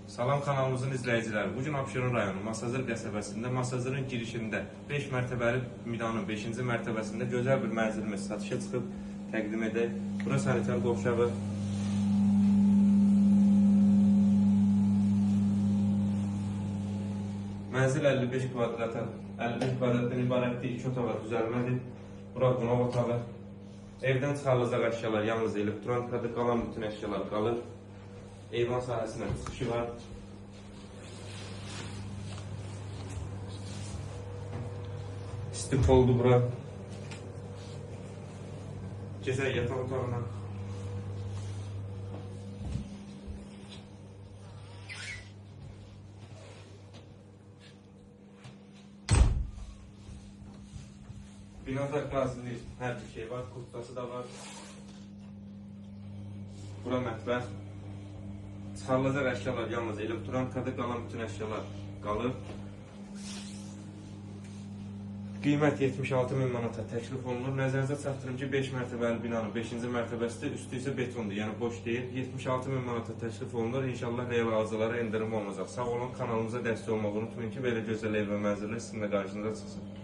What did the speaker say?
Salam kanalımızın izləyiciləri. Bugün Abşeron rayonu Masazır qəsəbəsində Masazırın girişində 5 mərtəbəli binanın 5-ci mərtəbəsində gözəl bir mənzilimiz satışa çıxıb təqdim edək. Bura sanitar qovşağı. Mənzil 55 kvadratdan ibarətdir, 2 otaq var, düzəlmədir. Bura qonaq otağı. Evdən çıxarılacaq əşyalar yalnız elektronikadır, qalan bütün əşyalar qalır. Eyvan sahəsinə çıxışı var. İstif oldu bura. Keçək yataq otağına. Binada qazili hər bir şey var, kurtası da var. Bura mətbəx. Çıxarılacaq əşyalar yalnız elektronikada, qalan bütün əşyalar qalır. Qiymət 76.000 manata təklif olunur. Nəzərinizə çatdırım ki, 5 mərtəbəli binanın 5-ci mərtəbəsidir, üstü isə betondur, yəni boş deyil. 76.000 manata təklif olunur. İnşallah real arzılara endirim olunacaq. Sağ olun, kanalımıza dəstək olmağı unutmayın ki, belə gözəl ev və mənzillər sizinlə qarşınıza çıxsın.